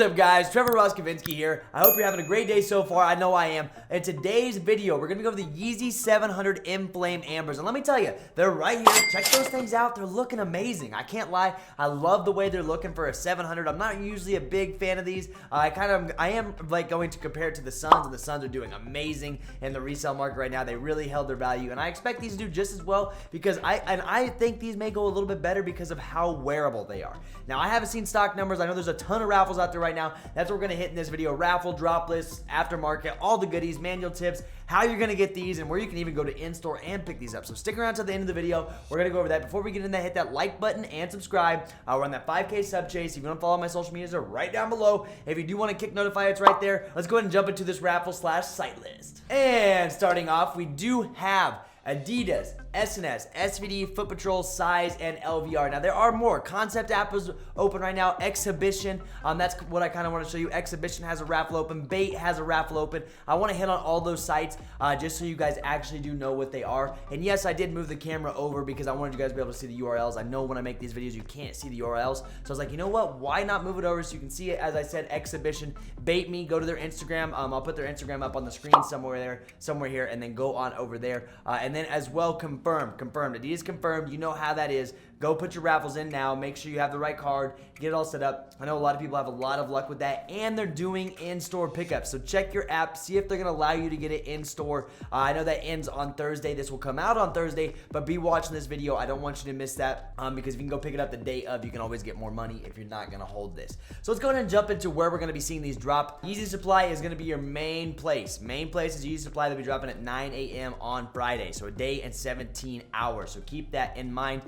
up, guys? Trevor Roskovensky here. I hope you're having a great day so far. I know I am. In today's video, we're going to go over the Yeezy 700 Enflame Ambers. And let me tell you, they're right here. Check those things out. They're looking amazing. I can't lie. I love the way they're looking for a 700. I'm not usually a big fan of these. I am like going to compare it to the Suns, and the Suns are doing amazing in the resale market right now. They really held their value, and I expect these to do just as well because I think these may go a little bit better because of how wearable they are. Now, I haven't seen stock numbers. I know there's a ton of raffles out there right now. That's what we're going to hit in this video. Raffle, drop lists, aftermarket, all the goodies, manual tips, how you're going to get these, and where you can even go to in-store and pick these up. So stick around to the end of the video. We're going to go over that. Before we get into that, hit that like button and subscribe. We're on that 5K sub chase. If you want to follow my social medias, they're right down below. If you do want to Kckd Notify, it's right there. Let's go ahead and jump into this raffle / site list. And starting off, we do have Adidas, SNS, SVD, Foot Patrol, Size, and LVR. Now, there are more. Concept app is open right now. Exhibition, that's what I kind of want to show you. Exhibition has a raffle open. Bait has a raffle open. I want to hit on all those sites just so you guys actually do know what they are. And yes, I did move the camera over because I wanted you guys to be able to see the URLs. I know when I make these videos, you can't see the URLs. So I was like, you know what? Why not move it over so you can see it? As I said, Exhibition. Bait me. Go to their Instagram. I'll put their Instagram up on the screen somewhere here, and then go on over there. And then as well, confirmed. Adidas confirmed. You know how that is. Go put your raffles in now. Make sure you have the right card. Get it all set up. I know a lot of people have a lot of luck with that, and they're doing in-store pickups. So check your app. See if they're going to allow you to get it in-store. I know that ends on Thursday. This will come out on Thursday, but be watching this video. I don't want you to miss that because if you can go pick it up the day of, you can always get more money if you're not going to hold this. So let's go ahead and jump into where we're going to be seeing these drop. Yeezy Supply is going to be your main place. Main place is Yeezy Supply. They'll be dropping at 9 a.m. on Friday. So a day and 17 hours. So keep that in mind.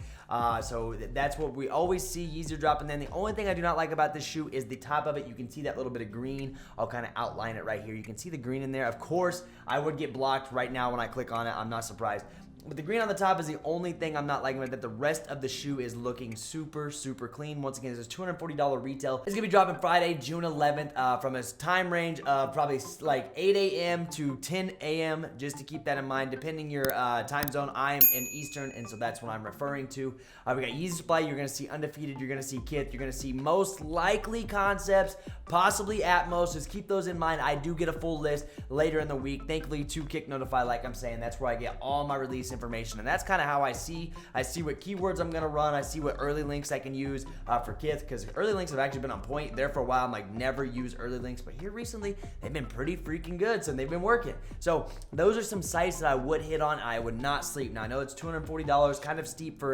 So that's what we always see. Yeezy dropping. Then the only thing I do not like about this shoe is the top of it. You can see that little bit of green. I'll kind of outline it right here. You can see the green in there. Of course, I would get blocked right now when I click on it. I'm not surprised. But the green on the top is the only thing I'm not liking about that. The rest of the shoe is looking super clean. Once again, this is $240 retail. It's going to be dropping Friday, June 11th from a time range of probably like 8 a.m. to 10 a.m. just to keep that in mind. Depending your time zone, I am in Eastern, and so that's what I'm referring to. We got Yeezy Supply. You're going to see Undefeated. You're going to see Kith. You're going to see most likely Concepts, possibly Atmos. Just keep those in mind. I do get a full list later in the week. Thankfully, to Kckd Notify, like I'm saying, that's where I get all my release information, and that's kind of how I see what keywords I'm gonna run. I see what early links I can use for Kith, because early links have actually been on point. There for a while, I'm like, never use early links, but here recently they've been pretty freaking good, so they've been working. So those are some sites that I would hit on. I would not sleep. Now I know it's $240, kind of steep for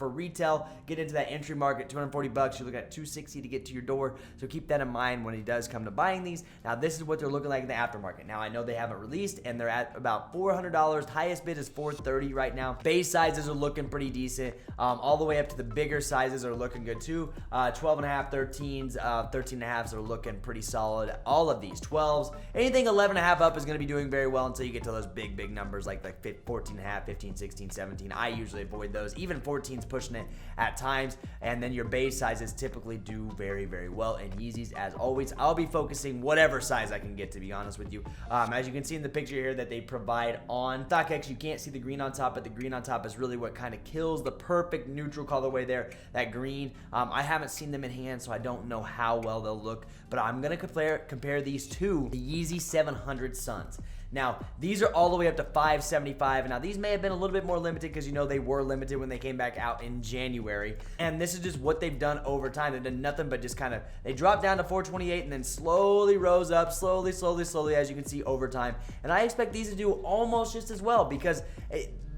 retail. Get into that entry market, $240. You're looking at $260 to get to your door, so keep that in mind when it does come to buying these. Now this is what they're looking like in the aftermarket. Now I know they haven't released, and they're at about $400. Highest bid is $430 right now. Base sizes are looking pretty decent. All the way up to the bigger sizes are looking good too. 12.5, 13s, 13.5s are looking pretty solid. All of these 12s, anything 11.5 up is going to be doing very well until you get to those big numbers like 14.5, 15, 16, 17. I usually avoid those. Even 14's pushing it at times, and then your base sizes typically do very well. And Yeezys, as always, I'll be focusing whatever size I can get, to be honest with you. As you can see in the picture here that they provide on StockX, you can't see the green on top, but the green on top is really what kind of kills the perfect neutral colorway there, that green. I haven't seen them in hand, so I don't know how well they'll look, but I'm going to compare these to the Yeezy 700 Suns. Now, these are all the way up to $575. Now, these may have been a little bit more limited because, you know, they were limited when they came back out in January. And this is just what they've done over time. They've done nothing but just kind of, they dropped down to $428 and then slowly rose up, slowly, as you can see, over time. And I expect these to do almost just as well because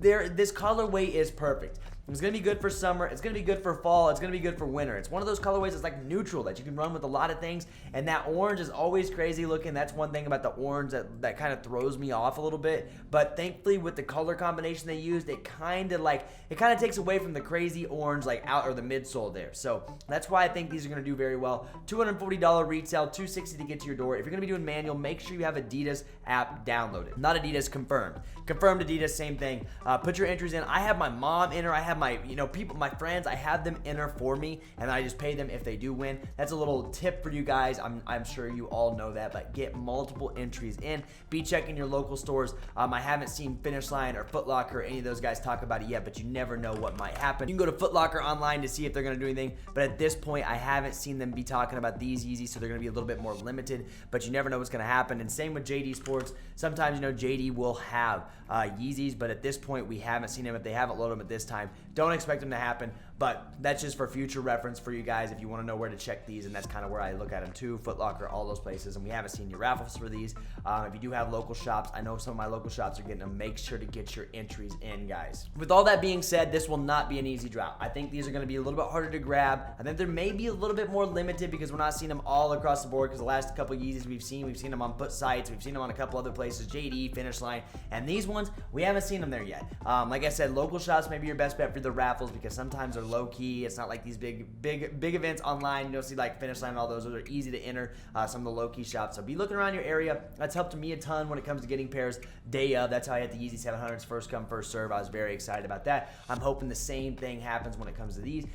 this colorway is perfect. It's going to be good for summer. It's going to be good for fall. It's going to be good for winter. It's one of those colorways that's like neutral that you can run with a lot of things. And that orange is always crazy looking. That's one thing about the orange that kind of throws me off a little bit. But thankfully, with the color combination they used, it kind of takes away from the crazy orange like out or the midsole there. So that's why I think these are going to do very well. $240 retail, $260 to get to your door. If you're going to be doing manual, make sure you have Adidas app downloaded. Not Adidas, confirmed. Confirmed Adidas, same thing. Put your entries in. I have my mom enter. I have have my, people, my friends, I have them enter for me, and I just pay them if they do win. That's a little tip for you guys. I'm sure you all know that, but get multiple entries in. Be checking your local stores. I haven't seen Finish Line or Foot Locker or any of those guys talk about it yet, but you never know what might happen. You can go to Foot Locker online to see if they're going to do anything, but at this point, I haven't seen them be talking about these Yeezys, so they're going to be a little bit more limited, but you never know what's going to happen. And same with JD Sports. Sometimes, JD will have Yeezys, but at this point, we haven't seen them. If they haven't loaded them at this time, don't expect them to happen, but that's just for future reference for you guys if you want to know where to check these, and that's kind of where I look at them too. Foot Locker, all those places, and we haven't seen your raffles for these. If you do have local shops, I know some of my local shops are getting them. Make sure to get your entries in, guys. With all that being said, this will not be an easy drop. I think these are going to be a little bit harder to grab. I think there may be a little bit more limited because we're not seeing them all across the board, because the last couple Yeezys we've seen them on foot sites, we've seen them on a couple other places, JD, Finish Line, and these ones, we haven't seen them there yet. Like I said, local shops may be your best bet for the raffles because sometimes they're low key. It's not like these big events online. You'll see like Finish Line and all those are easy to enter, some of the low key shops. So be looking around your area. That's helped me a ton when it comes to getting pairs day of. That's how I had the Yeezy 700s first come, first serve. I was very excited about that. I'm hoping the same thing happens when it comes to these.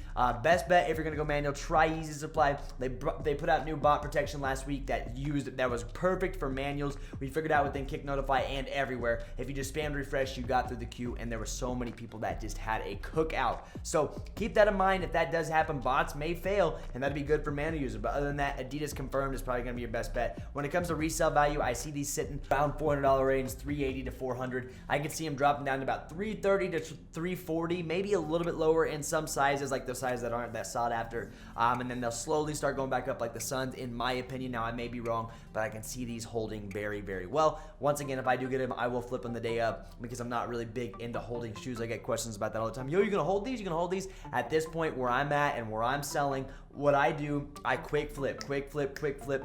Best bet if you're gonna go manual, try Yeezy Supply. They put out new bot protection last week that was perfect for manuals. We figured out within Kckd Notify and everywhere. If you just spammed refresh, you got through the queue, and there were so many people that just had a cookout. So keep that in mind. If that does happen, bots may fail, and that'd be good for manual users. But other than that, Adidas confirmed is probably gonna be your best bet. When it comes to resale value, I see these sitting around $400 range, $380 to $400. I could see them dropping down to about $330 to $340, maybe a little bit lower in some sizes, like the sizes that aren't that sought after. And then they'll slowly start going back up like the Suns, in my opinion. Now, I may be wrong, but I can see these holding very, very well. Once again, if I do get them, I will flip them the day up because I'm not really big into holding shoes. I get questions about that all the time. Yo, you gonna hold these? You gonna hold these? At this point, where I'm at and where I'm selling, what I do, I quick flip,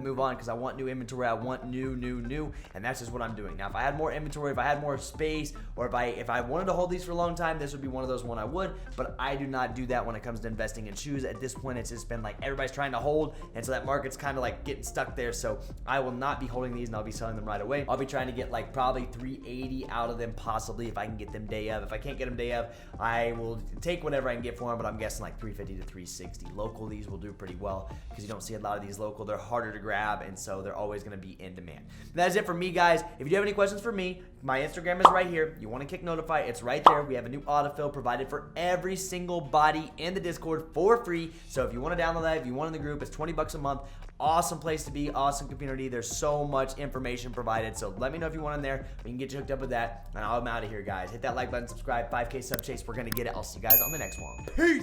move on, because I want new inventory. I want new, and that's just what I'm doing. Now, if I had more inventory, if I had more space, or if I wanted to hold these for a long time, this would be one of those I would, but I do not do that when it comes to investing in shoes. At this point, it's just been like everybody's trying to hold, and so that market's kind of like getting stuck there, so I will not be holding these, and I'll be selling them right away. I'll be trying to get like probably 380 out of them, possibly, if I can get them day of. If I can't get them day of, I will take whatever I can get for them, but I'm guessing like 350 to 360. Local, these will do pretty well because you don't see a lot of these local. They're harder to grab, and so they're always going to be in demand. That is it for me, guys. If you do have any questions for me, my Instagram is right here. You want to Kckd Notify, it's right there. We have a new autofill provided for every single body in the Discord for free. So if you want to download that, if you want in the group, it's $20 a month. Awesome place to be, awesome community. There's so much information provided. So let me know if you want in there. We can get you hooked up with that. And I'm out of here, guys. Hit that like button, subscribe, 5K sub chase. We're going to get it. I'll see you guys on the next one. Peace.